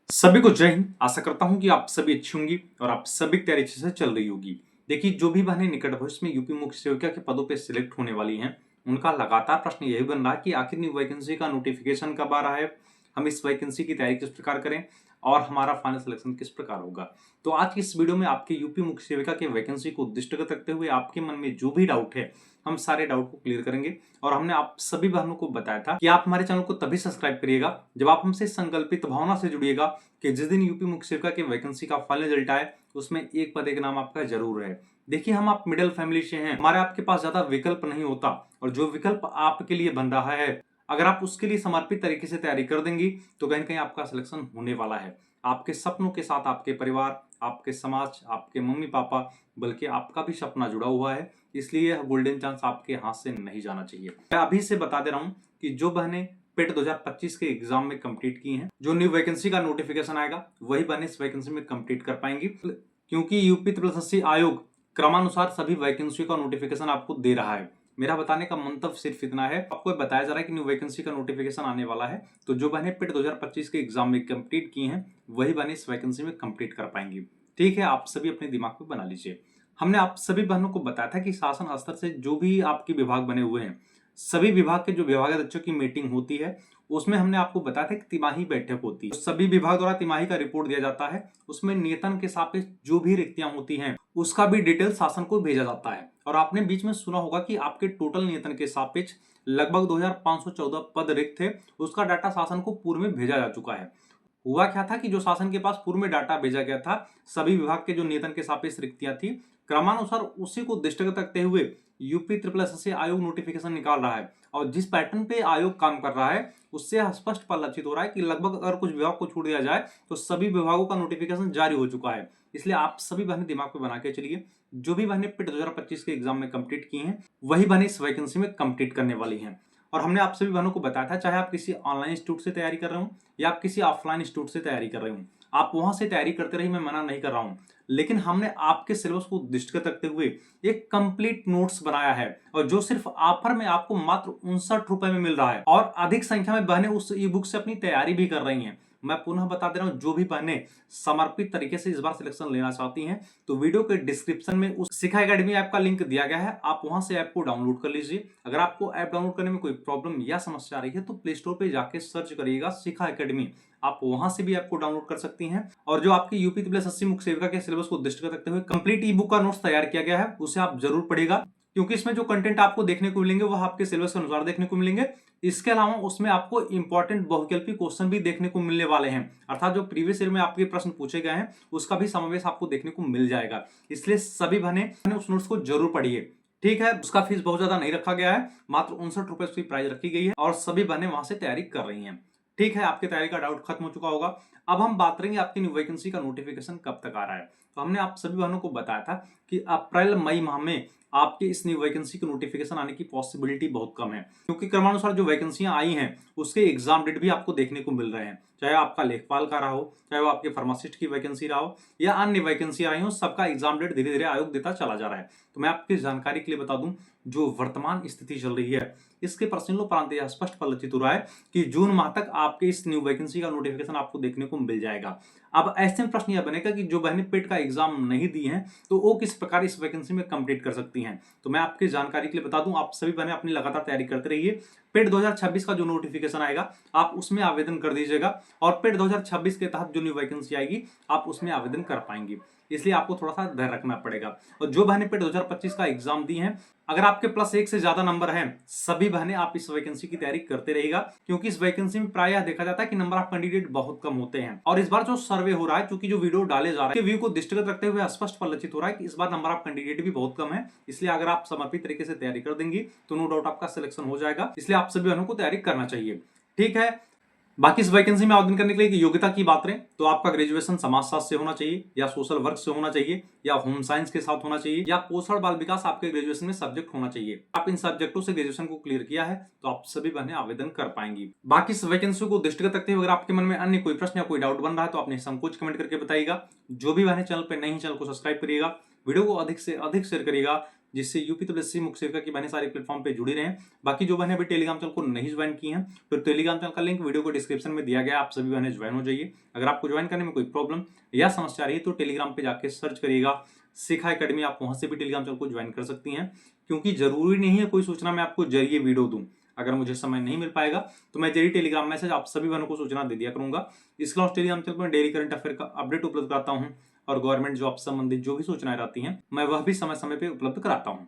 सभी को जय हिंद। आशा करता हूं कि आप सभी अच्छी होंगी और आप सभी की तैयारी अच्छे से चल रही होगी। देखिए, जो भी बहनें निकट भविष्य में यूपी मुख्य सेविका के पदों पे सिलेक्ट होने वाली हैं, उनका लगातार प्रश्न यही बन रहा है कि आखिर न्यू वैकेंसी का नोटिफिकेशन कब आ रहा है, हम इस वैकेंसी की तैयारी किस प्रकार करें और हमारा फाइनल सिलेक्शन किस प्रकार होगा। तो आज की इस वीडियो में आपके यूपी मुख्य सेविका के वैकेंसी को दृष्टिगत रखते हुए आपके मन में जो भी डाउट है, हम सारे डाउट को क्लियर करेंगे। और हमने आप सभी बहनों को बताया था कि आप हमारे चैनल को तभी सब्सक्राइब करिएगा जब आप हमसे संकल्पित भावना से जुड़िएगा कि जिस दिन यूपी मुख्य सेविका के वैकेंसी का फाइनल रिजल्ट आए उसमें एक पद एक नाम आपका जरूर है। देखिए, हम आप मिडिल फैमिली से हैं, हमारे आपके पास ज्यादा विकल्प नहीं होता और जो विकल्प आपके लिए बन रहा है, अगर आप उसके लिए समर्पित तरीके से तैयारी कर देंगी तो कहीं ना कहीं आपका सिलेक्शन होने वाला है। आपके सपनों के साथ आपके परिवार, आपके समाज, आपके मम्मी पापा, बल्कि आपका भी सपना जुड़ा हुआ है। इसलिए यह गोल्डन चांस आपके हाथ से नहीं जाना चाहिए। मैं अभी से बता दे रहा हूं कि जो बहनें पेट 2025 के एग्जाम में कंप्लीट की हैं, जो न्यू वैकेंसी का नोटिफिकेशन आएगा वही बहनें इस वैकेंसी में कंप्लीट कर पाएंगी, क्योंकि यूपी ट्रिपल एसएससी आयोग क्रमानुसार सभी वैकेंसी का नोटिफिकेशन आपको दे रहा है। मेरा बताने का मंतव्य सिर्फ इतना है, आपको बताया जा रहा है कि न्यू वैकेंसी का नोटिफिकेशन आने वाला है, तो जो बहनें पेट 2025 के एग्जाम में कंप्लीट की हैं वही बहनें इस वैकेंसी में कंप्लीट कर पाएंगी। ठीक है, आप सभी अपने दिमाग में बना लीजिए। हमने आप सभी बहनों को बताया था कि शासन स्तर से जो भी आपके विभाग बने हुए हैं, सभी विभाग के जो विभागाध्यक्षों की मीटिंग होती है, उसमें हमने आपको बताया था कि तिमाही बैठक होती है। सभी विभाग द्वारा तिमाही का रिपोर्ट दिया जाता है। उसमें नियतन के सापेक्ष जो भी रिक्तियां होती हैं उसका भी डिटेल शासन को भेजा जाता है। और आपने बीच में सुना होगा कि आपके टोटल नियतन के सापेक्ष लगभग 2514 पद रिक्त थे, उसका डाटा शासन को पूर्व में भेजा जा चुका है। हुआ क्या था कि जो शासन के पास पूर्व में डाटा भेजा गया था, सभी विभाग के जो नियतन के सापेक्ष रिक्तियां थी, क्रमानुसार उसी को दृष्टिगत रखते हुए यूपी ट्रिपल एसएससी आयोग नोटिफिकेशन निकाल रहा है। और जिस पैटर्न पे आयोग काम कर रहा है उससे स्पष्ट परिलक्षित हो रहा है कि लगभग अगर कुछ विभाग को छूट दिया जाए तो सभी विभागों का नोटिफिकेशन जारी हो चुका है। इसलिए आप सभी बहनें दिमाग में बना के चलिए, जो भी बहनें पिट 2025 के एग्जाम में कंप्लीट की हैं वही बहनें इस वैकेंसी में कंप्लीट करने वाली हैं। और हमने आप सभी बहनों को बताया था, चाहे आप किसी ऑनलाइन इंस्टीट्यूट से तैयारी कर रहे हो या आप किसी ऑफलाइन इंस्टीट्यूट से तैयारी कर रहे हो, आप वहां से तैयारी करते रहिए, मैं मना नहीं कर रहा हूं, लेकिन हमने आपके सिलेबस को दृष्टिगत रखते हुए एक कंप्लीट नोट्स बनाया है और जो सिर्फ ऑफर में आपको मात्र 59 रुपए में मिल रहा है। और अधिक संख्या में बहनें उस ई बुक से अपनी तैयारी भी कर रही हैं। मैं पुनः बता दे रहा हूं, जो भी बहनें समर्पित तरीके से इस बार सिलेक्शन लेना चाहती हैं तो वीडियो के डिस्क्रिप्शन में उस शिखा एकेडमी ऐप का लिंक दिया गया है, आप वहां से ऐप को डाउनलोड कर लीजिए। अगर आपको ऐप डाउनलोड करने में कोई प्रॉब्लम या समस्या आ रही है तो प्ले स्टोर पे जाके सर्च करिएगा शिखा एकेडमी, आप वहां से भी ऐप को डाउनलोड कर सकती हैं। और जो आपकी यूपी ट्रिपल एसएससी मुख्य सेविका के सिलेबस को दृष्टिगत रखते हुए कंप्लीट ई बुक का नोट्स तैयार किया गया है, उसे आप जरूर पढ़िएगा, क्योंकि इसमें जो कंटेंट आपको देखने को मिलेंगे वह आपके सिलेबस के अनुसार देखने को मिलेंगे। इसके अलावा उसमें आपको इंपॉर्टेंट बहुविकल्पी क्वेश्चन भी देखने को मिलने वाले हैं, अर्थात जो प्रीवियस ईयर में आपके प्रश्न पूछे गए हैं उसका भी समावेश आपको देखने को मिल जाएगा। इसलिए सभी बहनें उस नोट्स को जरूर पढ़िए। ठीक है, उसका फीस बहुत ज्यादा नहीं रखा गया है, मात्र 59 रुपए उसकी प्राइस रखी गई है और सभी बहनें वहां से तैयारी कर रही हैं। ठीक है, आपकी तैयारी का डाउट खत्म हो चुका होगा। अब हम बात करेंगे आपकी न्यू वैकेंसी का नोटिफिकेशन कब तक आ रहा है। तो हमने आप सभी बहनों को बताया था कि अप्रैल मई माह में आपके इस न्यू वैकेंसी की नोटिफिकेशन आने की पॉसिबिलिटी बहुत कम है, क्योंकि क्रमानुसार जो वैकेंसियां आई हैं उसके एग्जाम डेट भी आपको देखने को मिल रहे हैं। चाहे आपका लेखपाल का रहा हो, चाहे वो आपके फार्मासिस्ट की वैकेंसी रहा हो या अन्य वैकेंसी आई हो, सबका एग्जाम डेट धीरे धीरे आयोग देता चला जा रहा है। तो मैं आपकी जानकारी के लिए बता दूं, जो वर्तमान स्थिति चल रही है इसके प्रश्नों प्रांत यह स्पष्ट परिलक्षित हो रहा है कि जून माह तक आपके इस न्यू वैकेंसी का नोटिफिकेशन आपको देखने को मिल जाएगा। अब ऐसे में प्रश्न यह बनेगा कि जो बहनें पेट का एग्जाम नहीं दी हैं तो वो किस प्रकार इस वैकेंसी में कंप्लीट कर सकती हैं। तो मैं आपकी जानकारी के लिए बता दूं, आप सभी बहनें अपनी लगातार तैयारी करते रहिए। पेट 2026 का जो नोटिफिकेशन आएगा आप उसमें आवेदन कर दीजिएगा और पेट 2026 के तहत जो न्यू वैकेंसी आएगी आप उसमें आवेदन कर पाएंगे। इसलिए आपको थोड़ा सा धैर्य रखना पड़ेगा। और जो बहनें पेट 2025 का एग्जाम दी हैं, अगर आपके +1 से ज्यादा नंबर हैं, सभी बहनें आप इस वैकेंसी की तैयारी करते रहेगा, क्योंकि इस वैकेंसी में प्रायः देखा जाता है कि नंबर ऑफ कैंडिडेट बहुत कम होते हैं। और इस बार जो सर्वे हो रहा है, क्योंकि जो वीडियो डाले जा रहे हैं व्यू को दृष्टिगत रखते हुए स्पष्ट परिलक्षित हो रहा है कि इस बार नंबर ऑफ कैंडिडेट भी बहुत कम है। इसलिए अगर आप समर्पित तरीके से तैयारी कर देंगी तो नो डाउट आपका सिलेक्शन हो जाएगा। इसलिए आप सभी बहनों को तैयारी करना चाहिए। ठीक है, बाकी इस वैकेंसी में आवेदन करने के लिए योग्यता की बात करें तो आपका ग्रेजुएशन समाजशास्त्र से होना चाहिए या सोशल वर्क से होना चाहिए या होम साइंस के साथ होना चाहिए या पोषण बाल विकास आपके ग्रेजुएशन में सब्जेक्ट होना चाहिए। आप इन सब्जेक्टों से ग्रेजुएशन को क्लियर किया है तो आप सभी बहनें आवेदन कर पाएंगी। बाकी इस वैकेंसी को दृष्टिगत रखते हुए अगर आपके मन में अन्य कोई प्रश्न या कोई डाउट बन रहा है तो आप संकोच कमेंट करके बताइएगा। जो भी बहनें चैनल पर नहीं, चैनल को सब्सक्राइब करिएगा, वीडियो को अधिक से अधिक शेयर करिएगा जिससे यूपीपीएससी मुख्य सेविका की बहनें सारे प्लेटफॉर्म पे जुड़ी रहें। बाकी जो बहनें अभी टेलीग्राम चैनल को नहीं ज्वाइन की हैं तो टेलीग्राम चैनल का लिंक वीडियो को डिस्क्रिप्शन में दिया गया है, आप सभी बहनें ज्वाइन हो जाइए। अगर आपको ज्वाइन करने में कोई प्रॉब्लम या समस्या आ रही है तो टेलीग्राम पे जाके सर्च करिएगा शिखा एकेडमी, आप वहां से भी टेलीग्राम चैनल को ज्वाइन कर सकती हैं। क्योंकि जरूरी नहीं है कोई सूचना मैं आपको जरिए वीडियो दूं, अगर मुझे समय नहीं मिल पाएगा तो मैं जरिए टेलीग्राम मैसेज आप सभी बहनों को सूचना दे दिया करूंगा। इसके अलावा टेलीग्राम चैनल पर डेली करंट अफेयर का अपडेट उपलब्ध कराता हूं और गवर्नमेंट जॉब संबंधित जो भी सूचनाएं रहती हैं मैं वह भी समय समय पे उपलब्ध कराता हूं।